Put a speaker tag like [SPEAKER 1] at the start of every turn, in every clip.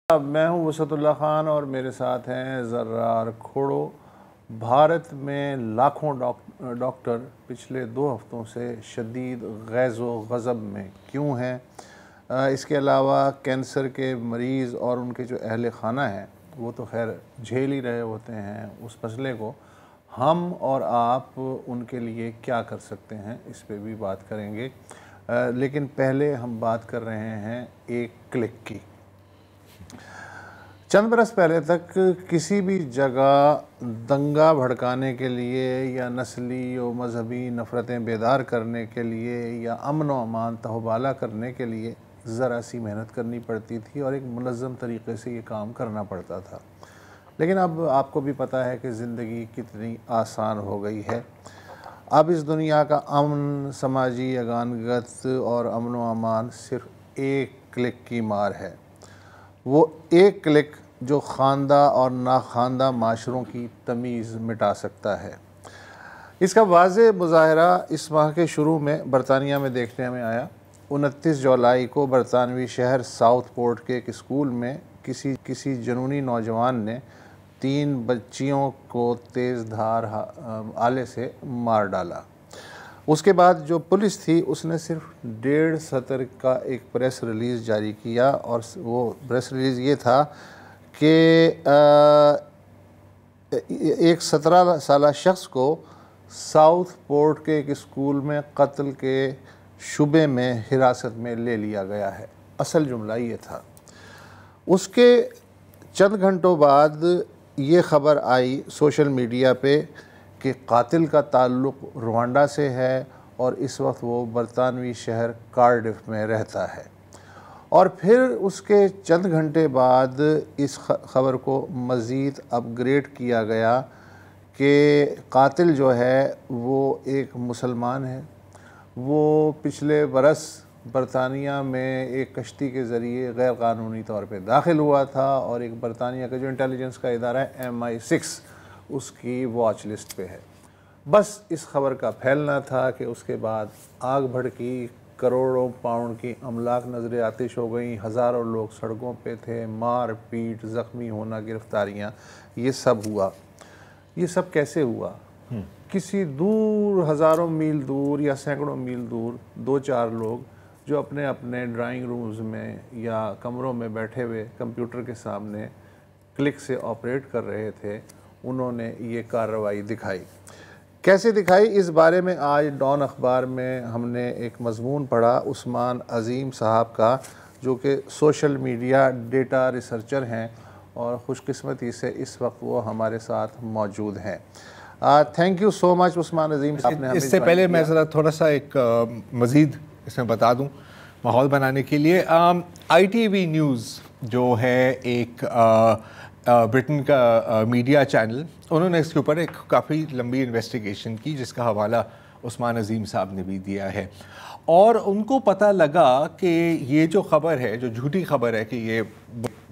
[SPEAKER 1] मैं हूं वसतुल्लाह ख़ान और मेरे साथ हैं ज़र्रार खोड़ो। भारत में लाखों डॉक्टर पिछले 2 हफ्तों से शदीद गैज़ो ग़ज़ब में क्यों हैं? इसके अलावा कैंसर के मरीज़ और उनके जो अहल ख़ाना हैं वो तो खैर झेल ही रहे होते हैं उस मसले को। हम और आप उनके लिए क्या कर सकते हैं, इस पे भी बात करेंगे। लेकिन पहले हम बात कर रहे हैं एक क्लिक की। चंद बरस पहले तक किसी भी जगह दंगा भड़काने के लिए या नस्ली और मजहबी नफ़रतें बेदार करने के लिए या अमन व अमान तहबाला करने के लिए ज़रा सी मेहनत करनी पड़ती थी और एक मुनज़्ज़म तरीक़े से ये काम करना पड़ता था। लेकिन अब आपको भी पता है कि ज़िंदगी कितनी आसान हो गई है। अब इस दुनिया का अमन, समाजी यगानगत और अमन व अमान सिर्फ़ एक क्लिक की मार है। वो एक क्लिक जो ख़ानदा और नाख़ानदा माशरों की तमीज़ मिटा सकता है। इसका वाज़े मुज़ाहरा इस माह के शुरू में बरतानिया में देखने में आया। 29 जुलाई को बरतानवी शहर साउथपोर्ट के एक स्कूल में किसी जुनूनी नौजवान ने 3 बच्चियों को तेज़ धार आले से मार डाला। उसके बाद जो पुलिस थी उसने सिर्फ 1.5 सतर का एक प्रेस रिलीज़ जारी किया और वो प्रेस रिलीज़ ये था कि एक 17 साला शख्स को साउथपोर्ट के एक स्कूल में कत्ल के शुबे में हिरासत में ले लिया गया है। असल जुमला ये था। उसके चंद घंटों बाद ये ख़बर आई सोशल मीडिया पे कि कातिल का ताल्लुक़ रुवांडा से है और इस वक्त वो बरतानवी शहर कार्डिफ में रहता है। और फिर उसके चंद घंटे बाद इस ख़बर को मज़ीद अपग्रेड किया गया कि कातिल जो है वो एक मुसलमान है। वो पिछले बरस बरतानिया में एक कश्ती के ज़रिए गैर क़ानूनी तौर पे दाखिल हुआ था और एक बरतानिया का जो इंटेलिजेंस का इदारा है MI6 उसकी वॉच लिस्ट पे है। बस इस ख़बर का फैलना था कि उसके बाद आग भड़की, करोड़ों पाउंड की अमलाक नजर आतिश हो गई, हज़ारों लोग सड़कों पे थे, मार पीट, ज़ख्मी होना, गिरफ्तारियाँ, ये सब हुआ। ये सब कैसे हुआ? किसी दूर, हज़ारों मील दूर या सैकड़ों मील दूर 2-4 लोग जो अपने अपने ड्राइंग रूम्स में या कमरों में बैठे हुए कंप्यूटर के सामने क्लिक से ऑपरेट कर रहे थे, उन्होंने ये कार्रवाई दिखाई। कैसे दिखाई, इस बारे में आज डॉन अखबार में हमने एक मज़मून पढ़ा उस्मान अज़ीम साहब का, जो कि सोशल मीडिया डेटा रिसर्चर हैं और ख़ुशकिस्मती से इस वक्त वो हमारे साथ मौजूद हैं। Thank you so much Usman Azeem साहब ने।
[SPEAKER 2] इससे पहले मैं ज़रा थोड़ा सा एक मज़ीद इसमें बता दूं माहौल बनाने के लिए। ITV न्यूज़ जो है एक ब्रिटेन का मीडिया चैनल, उन्होंने इसके ऊपर एक काफ़ी लंबी इन्वेस्टिगेशन की जिसका हवाला उस्मान अज़ीम साहब ने भी दिया है। और उनको पता लगा कि ये जो ख़बर है, जो झूठी ख़बर है कि ये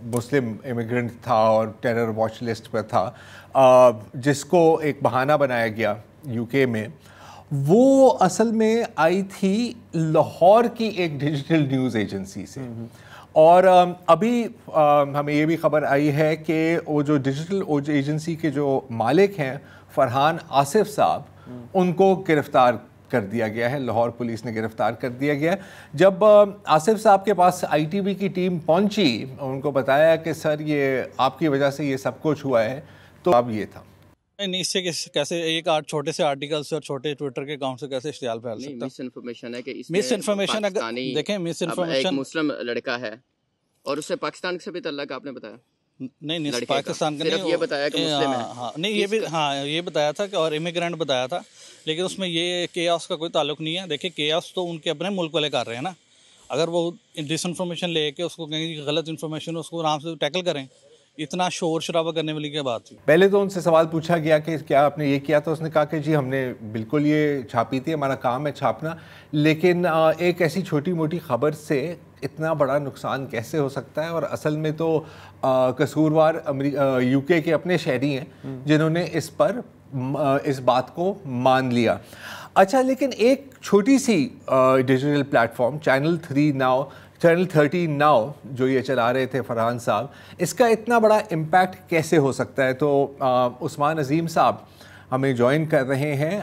[SPEAKER 2] मुस्लिम इमिग्रेंट था और टेरर वॉच लिस्ट पर था, जिसको एक बहाना बनाया गया UK में, वो असल में आई थी लाहौर की एक डिजिटल न्यूज़ एजेंसी से। और अभी हमें ये भी ख़बर आई है कि वो जो डिजिटल एजेंसी के जो मालिक हैं फरहान आसिफ साहब, उनको गिरफ़्तार कर दिया गया है, लाहौर पुलिस ने गिरफ़्तार कर दिया गया। जब आसिफ साहब के पास ITV की टीम पहुंची, उनको बताया कि सर ये आपकी वजह से ये सब कुछ हुआ है, तो अब ये था।
[SPEAKER 3] नहीं, इससे कैसे एक छोटे से आर्टिकल से और छोटे ट्विटर के अकाउंट से कैसे इश्तिहाल फैल सकता है?
[SPEAKER 4] मिस इन्फॉर्मेशन है कि
[SPEAKER 3] मिस इन्फॉर्मेशन, अगर देखें मिस इन्फॉर्मेशन,
[SPEAKER 4] एक मुस्लिम लड़का है और उससे पाकिस्तान से भी तल्लक आपने बताया?
[SPEAKER 3] नहीं, पाकिस्तान का नहीं,
[SPEAKER 4] ये बताया कि मुस्लिम है।
[SPEAKER 3] हाँ, नहीं ये भी, हाँ ये बताया था कि और इमिग्रेंट बताया था, लेकिन उसमें ये केओस का कोई ताल्लुक नहीं है। देखिए केओस तो उनके अपने मुल्क वाले कर रहे हैं ना। अगर वो डिसइन्फॉर्मेशन लेके उसको कहीं गलत इन्फॉर्मेशन, उसको आराम से टैकल करें, इतना शोर शराबा करने वाली क्या बात थी?
[SPEAKER 2] पहले तो उनसे सवाल पूछा गया कि क्या आपने ये किया, तो उसने कहा कि जी हमने बिल्कुल ये छापी थी, हमारा काम है छापना। लेकिन एक ऐसी छोटी मोटी ख़बर से इतना बड़ा नुकसान कैसे हो सकता है? और असल में तो कसूरवार UK के अपने शहरी हैं जिन्होंने इस बात को मान लिया। अच्छा, लेकिन एक छोटी सी digital platform channel 3 now channel 13 now जो ये चला रहे थे फरहान साहब, इसका इतना बड़ा इम्पैक्ट कैसे हो सकता है? तो उस्मान अजीम साहब हमें ज्वाइन कर रहे हैं।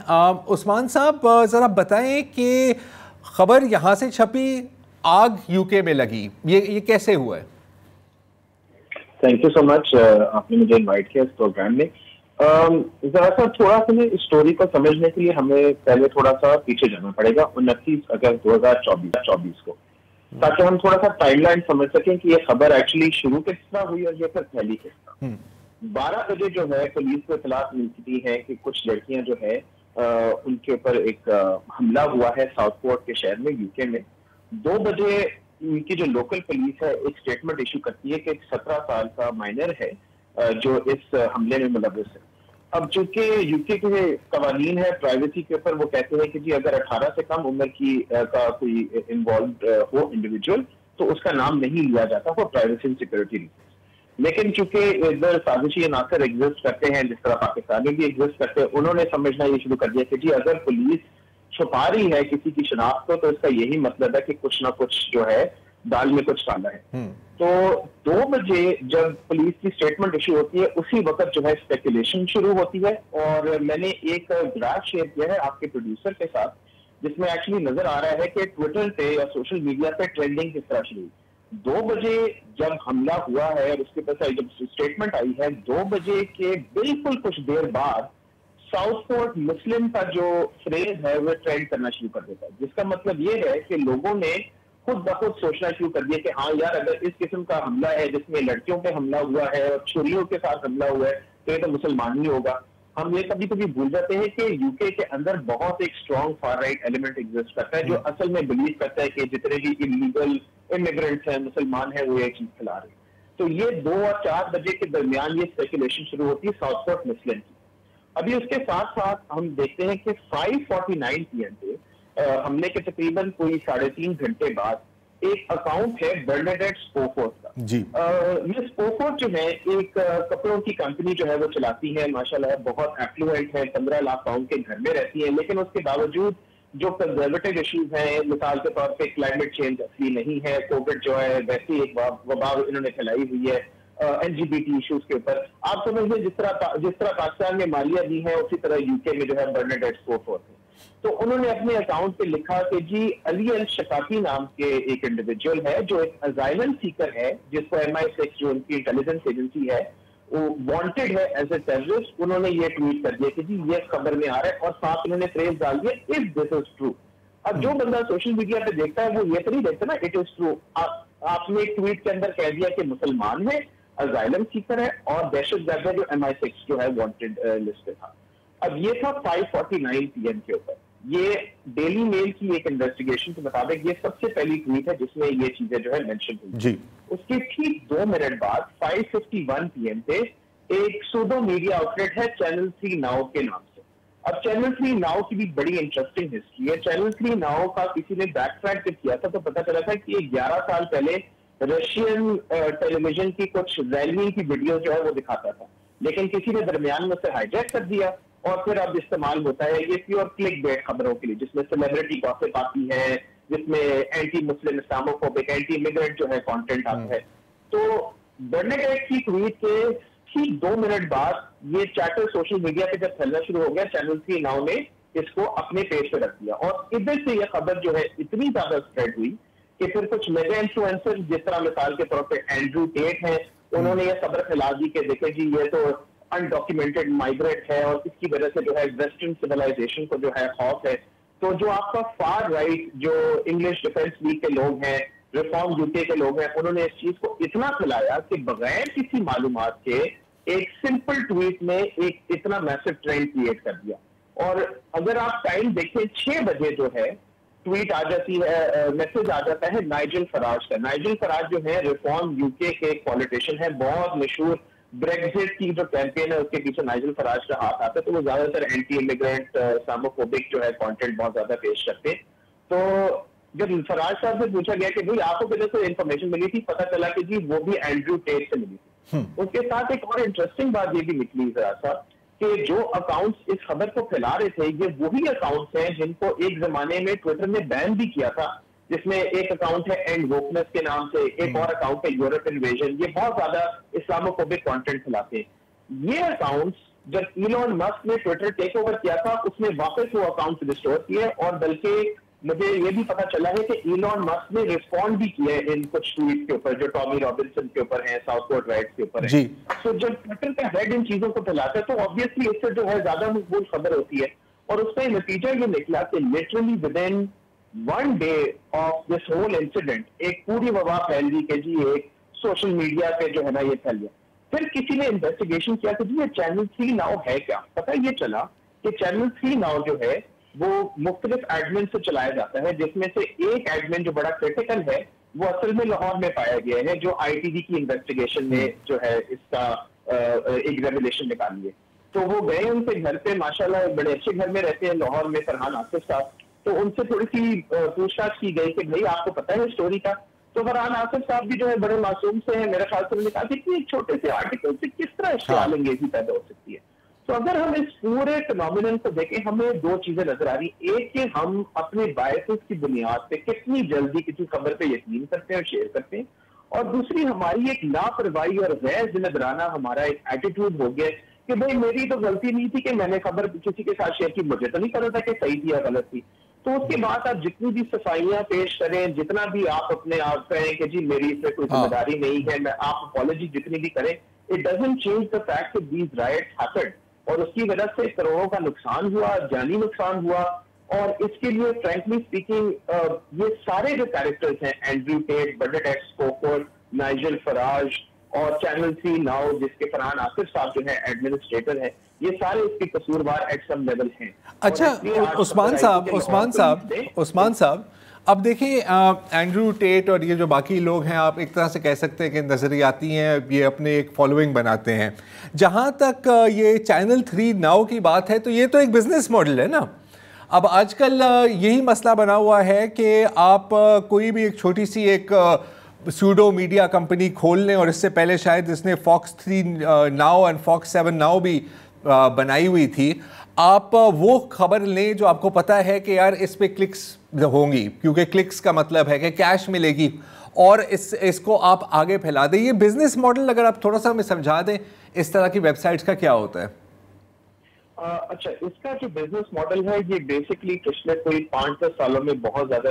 [SPEAKER 2] उस्मान साहब ज़रा बताएं कि खबर यहाँ से छपी, आग यूके में लगी, ये कैसे हुआ है?
[SPEAKER 5] थैंक यू सो मच, आपने मुझे इनवाइट किया इस प्रोग्राम में। जरा सा थोड़ा सा इस स्टोरी को समझने के लिए हमें पहले थोड़ा सा पीछे जाना पड़ेगा 29 अगस्त 2024 को, ताकि हम थोड़ा सा टाइमलाइन समझ सकें कि ये खबर एक्चुअली शुरू किस तरह हुई और ये फिर फैली किस तरह। 12 बजे जो है पुलिस को इत्तला मिलती है कि कुछ लड़कियां जो है उनके ऊपर एक हमला हुआ है साउथपोर्ट के शहर में, यूके में। 2 बजे उनकी जो लोकल पुलिस है एक स्टेटमेंट इशू करती है कि एक 17 साल का माइनर है जो इस हमले में मुलव्वस है। अब चूंकि यूके के कवानीन है प्राइवेसी के ऊपर, वो कहते हैं कि जी अगर 18 से कम उम्र की का कोई इन्वॉल्व हो इंडिविजुअल तो उसका नाम नहीं लिया जाता for privacy and security reasons. लेकिन चूंकि इधर साजिशी अनासर एग्जिस्ट करते हैं जिस तरह पाकिस्तान में भी एग्जिस्ट करते हैं, उन्होंने समझना ये शुरू कर दिया कि जी अगर पुलिस छुपा रही है किसी की शनाख्त को तो इसका यही मतलब है कि कुछ ना कुछ जो है दाल में कुछ काला है। तो 2 बजे जब पुलिस की स्टेटमेंट इशू होती है उसी वक्त जो है स्पेकुलेशन शुरू होती है। और मैंने एक ग्राफ शेयर किया है आपके प्रोड्यूसर के साथ जिसमें एक्चुअली नजर आ रहा है कि ट्विटर पे या सोशल मीडिया पे ट्रेंडिंग किस तरह शुरू हुई। 2 बजे जब हमला हुआ है और उसके पास जब स्टेटमेंट आई है, 2 बजे के बिल्कुल कुछ देर बाद साउथपोर्ट मुस्लिम का जो फ्रेज है वो ट्रेंड करना शुरू कर देता है, जिसका मतलब ये है कि लोगों ने खुद ब खुद सोचना शुरू कर दिया कि हाँ यार अगर इस किस्म का हमला है जिसमें लड़कियों पे हमला हुआ है और छुरियों के साथ हमला हुआ है तो ये तो मुसलमान ही होगा। हम ये कभी कभी भूल जाते हैं कि यूके के अंदर बहुत एक strong far right element exist करता है जो असल में बिलीव करता है कि जितने भी इलीगल इमिग्रेंट्स हैं, मुसलमान हैं, वो ये चीज फैला रहे हैं। तो ये 2 और 4 बजे के दरमियान ये स्पेकुलेशन शुरू होती है साउथपोर्ट मुस्लिम की। अभी उसके साथ साथ हम देखते हैं कि 5:49 PM पे हमले के तकरीबन कोई 3.5 घंटे बाद एक अकाउंट है बर्नाडेट स्पोफोर्ड का।
[SPEAKER 2] जी
[SPEAKER 5] ये स्पोफोर्ड जो है एक कपड़ों की कंपनी जो है वो चलाती है, माशाल्लाह बहुत एफ्लुएंट है, 15 लाख पाउंड के घर में रहती है। लेकिन उसके बावजूद जो कंजर्वेटिव इश्यूज हैं, मिसाल के तौर पे क्लाइमेट चेंज असली नहीं है, कोविड जो है वैसी एक वबा इन्होंने फैलाई हुई है, LGBT इश्यूज के ऊपर। आप समझिए जिस तरह पाकिस्तान में मालिया दी है उसी तरह यूके में जो है बर्नाडेट स्पोफोर्ड है। तो उन्होंने अपने अकाउंट पे लिखा कि जी अली अल शकाफी नाम के एक इंडिविजुअल है जो एक अजाइलम सीकर है, जिसको MI6 जो उनकी इंटेलिजेंस एजेंसी है वो वांटेड है एज ए टेररिस्ट। उन्होंने ये ट्वीट कर दिया कि जी ये खबर में आ रहा है और साथ उन्होंने फ्रेज डाल दिया इफ दिस इज ट्रू। अब जो बंदा सोशल मीडिया पे देखता है वो ये तो नहीं देखता ना इट इज ट्रू। आपने एक ट्वीट के अंदर कह दिया कि मुसलमान है, अजाइलम सीकर है और दहशतगर्द है जो MI6 जो है वांटेड लिस्ट पे था। अब ये था 5:49 PM के ऊपर। ये डेली मेल की एक इन्वेस्टिगेशन के मुताबिक ये सबसे पहली ट्वीट है जिसमें ये चीजें जो है मेंशन हुई जी। उसके ठीक 2 मिनट बाद 5:51 PM पे एक सूडो मीडिया आउटलेट है चैनल 3 नाउ के नाम से। अब चैनल 3 नाउ की भी बड़ी इंटरेस्टिंग हिस्ट्री है। चैनल 3 नाउ का किसी ने बैक ट्रैक जब किया था तो पता चला था कि 11 साल पहले रशियन टेलीविजन की कुछ रैली की वीडियो जो है वो दिखाता था, लेकिन किसी ने दरमियान में उसे हाईजैक कर दिया और फिर अब इस्तेमाल होता है ये प्योर क्लिक बेट खबरों के लिए, जिसमें सेलिब्रिटी गॉसिप आती है, जिसमें anti Muslim Islamophobic anti immigrant जो है कंटेंट आता है। तो बर्नाडेट की ट्वीट के ठीक 2 मिनट बाद ये चैटर सोशल मीडिया पे जब फैलना शुरू हो गया, चैनल 3 नाउ ने इसको अपने पेज पे रख दिया और इधर से यह खबर जो है इतनी ज्यादा स्प्रेड हुई कि फिर कुछ मेगा इन्फ्लुएंसर जिस तरह मिसाल के तौर पे एंड्रू टेट है, उन्होंने ये खबर फैला दी कि देखे जी ये तो अनडॉक्यूमेंटेड माइग्रेट है और इसकी वजह से जो है वेस्टर्न सिविलाइजेशन को जो है खौफ है। तो जो आपका फार राइट जो इंग्लिश डिफेंस लीग के लोग हैं, रिफॉर्म यूके के लोग हैं, उन्होंने इस चीज को इतना फैलाया कि बगैर किसी मालूमात के एक सिंपल ट्वीट में एक इतना मैसिव ट्रेंड क्रिएट कर दिया। और अगर आप टाइम देखें 6 बजे जो है ट्वीट आ जाती है, मैसेज आ जाता है नाइजल फराज का। नाइजल फराज जो है रिफॉर्म यूके के एक पॉलिटिशियन है, बहुत मशहूर। ब्रेक्जिट की जो कैंपेन है उसके पीछे नाइजल फराज का हाथ आता है, तो वो ज्यादातर एंटी इमिग्रेंट इस्लामोफोबिक जो है कंटेंट बहुत ज्यादा पेश करते। तो जब फराज साहब से पूछा गया कि भाई आपको किधर से इन्फॉर्मेशन मिली थी, पता चला कि जी वो भी एंड्रू टेट से मिली थी। उसके साथ एक और इंटरेस्टिंग बात ये भी निकली जरा सा कि जो अकाउंट्स इस खबर को फैला रहे थे ये वही अकाउंट्स हैं जिनको एक जमाने में ट्विटर ने बैन भी किया था, जिसमें एक अकाउंट है एंड वोकनेस के नाम से, एक और अकाउंट है यूरोप इन्वेजन। ये बहुत ज्यादा इस्लामोफोबिक कंटेंट फैलाते हैं। ये अकाउंट्स जब इलॉन मस्क ने ट्विटर टेक ओवर किया था, उसने वापस वो अकाउंट रिस्टोर किए, और बल्कि मुझे ये भी पता चला है कि इलॉन मस्क ने रिस्पॉन्ड भी किया है इन कुछ ट्वीट के ऊपर जो टॉमी रॉबिन्सन के ऊपर है, साउथपोर्ट राइट्स के ऊपर है। तो जब ट्विटर का हेड इन चीजों को फैलाता है तो ऑब्वियसली इससे जो है ज्यादा मकबूल खबर होती है, और उसका नतीजा ये निकला कि literally within 1 day of this whole incident एक पूरी वबा फैल गई कि जी एक सोशल मीडिया पे जो है ना ये फैल गया। फिर किसी ने इन्वेस्टिगेशन किया कि जी ये चैनल 3 नाउ है क्या। पता ये चला कि चैनल 3 नाउ जो है वो मुख्तलिफ एडमिन से चलाया जाता है, जिसमें से एक एडमिन जो बड़ा क्रिटिकल है वो असल में लाहौर में पाया गया है, जो ITV की इन्वेस्टिगेशन में जो है इसका एक रेवलेशन निकाली है। तो वो गए उनके घर पे, माशाल्लाह बड़े अच्छे घर में रहते हैं लाहौर में, फरहान आसिफ साहब। तो उनसे थोड़ी सी पूछताछ की गई कि भाई आपको पता है स्टोरी का। तो फरहान आसिफ साहब भी जो है बड़े मासूम से हैं, मेरे ख्याल से उन्होंने कहा कि एक छोटे से आर्टिकल से किस तरह इश्तियाल पैदा हो सकती है। तो अगर हम इस पूरे फिनोमिनन को देखें, हमें दो चीजें नजर आ रही। एक कि हम अपने बायसेस की बुनियाद पे कितनी जल्दी किसी खबर पे यकीन करते हैं और शेयर करते हैं, और दूसरी हमारी एक लापरवाही और गैर जिम्मेदाराना हमारा एक एटीट्यूड हो गया कि भाई मेरी तो गलती नहीं थी कि मैंने खबर किसी के साथ शेयर की, मुझे तो नहीं पता था कि सही थी या गलत थी। तो उसके बाद आप जितनी भी सफाइयां पेश करें, जितना भी आप अपने आप कहें कि जी मेरी इसमें कोई जिम्मेदारी नहीं है, मैं आप अपॉलॉजी जितनी भी करें, it doesn't change the fact that these rights happened, और उसकी वजह से करोड़ों का नुकसान हुआ, जानी नुकसान हुआ। और इसके लिए फ्रैंकली स्पीकिंग ये सारे जो कैरेक्टर्स हैं, Andrew Tate, Bernadette Spofforth, Nigel Farage और चैनल 3 नाउ जिसके फरहान आसिफ साहब जो है एडमिनिस्ट्रेटर है, ये सारे इसके कसूरवार एट सम लेवल हैं।
[SPEAKER 2] अच्छा उस्मान साहब अब देखिए एंड्रयू टेट और ये जो बाकी लोग हैं, आप एक तरह से कह सकते हैं कि नज़रियाती हैं, ये अपने एक फॉलोइंग बनाते हैं। जहाँ तक ये चैनल 3 नाउ की बात है तो ये तो एक बिजनेस मॉडल है ना। अब आजकल यही मसला बना हुआ है कि आप कोई भी एक छोटी सी एक सूडो मीडिया कंपनी खोल लें, और इससे पहले शायद इसने Fox 3 now and Fox 7 now भी बनाई हुई थी। आप वो खबर लें जो आपको पता है कि यार इस पे क्लिक्स होंगी, क्योंकि क्लिक्स का मतलब है कि कैश मिलेगी, और इसको आप आगे फैला दें। ये बिजनेस मॉडल अगर आप थोड़ा सा हमें समझा दें इस तरह की वेबसाइट्स का क्या होता है?
[SPEAKER 5] अच्छा, इसका जो बिजनेस मॉडल है ये बेसिकली पिछले कोई 5-10 सालों में बहुत ज्यादा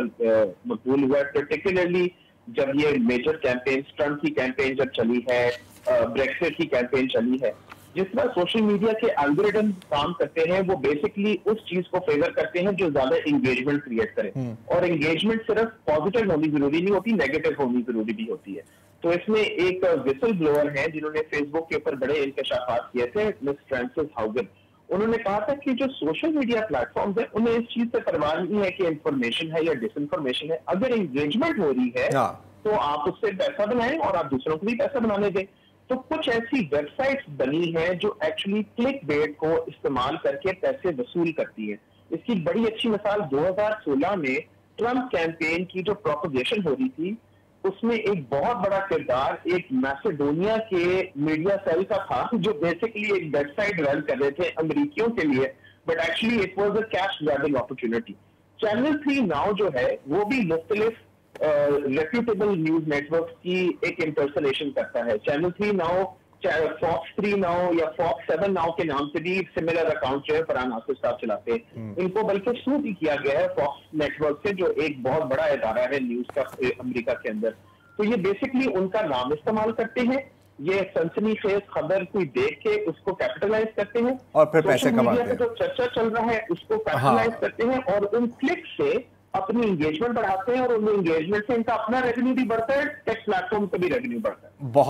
[SPEAKER 5] मकबूल हुआ है, पर्टिकुलरली जब ये मेजर कैंपेन, ट्रम्प की कैंपेन जब चली है, ब्रेक्सिट की कैंपेन चली है। जिस तरह सोशल मीडिया के एल्गोरिथम काम करते हैं वो बेसिकली उस चीज को फेवर करते हैं जो ज्यादा एंगेजमेंट क्रिएट करे, और एंगेजमेंट सिर्फ पॉजिटिव होनी जरूरी नहीं होती, नेगेटिव होनी जरूरी भी होती है। तो इसमें एक विसल ब्लोअर है जिन्होंने फेसबुक के ऊपर बड़े इंकशाफात किए थे, मिस फ्रांसिस हाउगन। उन्होंने कहा था कि जो सोशल मीडिया प्लेटफॉर्म्स है उन्हें इस चीज से परवाह नहीं है कि इंफॉर्मेशन है या डिसइंफॉर्मेशन है। अगर एंगेजमेंट हो रही है तो आप उससे पैसा बनाएं और आप दूसरों को भी पैसा बनाने दें। तो कुछ ऐसी वेबसाइट्स बनी हैं जो एक्चुअली क्लिक बेट को इस्तेमाल करके पैसे वसूल करती है। इसकी बड़ी अच्छी मिसाल 2016 में ट्रम्प कैंपेन की जो प्रोपोगेशन हो रही थी, उसमें एक बहुत बड़ा किरदार एक मैसेडोनिया के मीडिया सेल का था, जो बेसिकली एक वेबसाइट रन कर रहे थे अमेरिकियों के लिए, but actually it was a cash grabbing opportunity. Channel 3 now जो है वो भी मुख्तलिफ रेप्यूटेबल न्यूज नेटवर्क की एक इंपर्सनेशन करता है। चैनल 3 नाउ, फॉक्स 3 नाउ या फॉक्स 7 नाउ के नाम से भी सिमिलर अकाउंट जो है फरहान आसिफ साहब चलाते हैं। इनको बल्कि शू भी किया गया है फॉक्स नेटवर्क से, जो एक बहुत बड़ा इदारा है न्यूज का अमेरिका के अंदर। तो ये बेसिकली उनका नाम इस्तेमाल करते हैं, ये सनसनीखेज खबर कोई देख के उसको कैपिटलाइज करते हैं
[SPEAKER 2] और फिर पैसे कमाते हैं।
[SPEAKER 5] जो चर्चा चल रहा है उसको कैपिटलाइज करते हैं और उन क्लिक से अपनी एंगेजमेंट बढ़ाते हैं, और उन एंगेजमेंट से इनका अपना रेवेन्यू भी बढ़ता है, टेक प्लेटफॉर्म का भी रेवेन्यू बढ़ता है।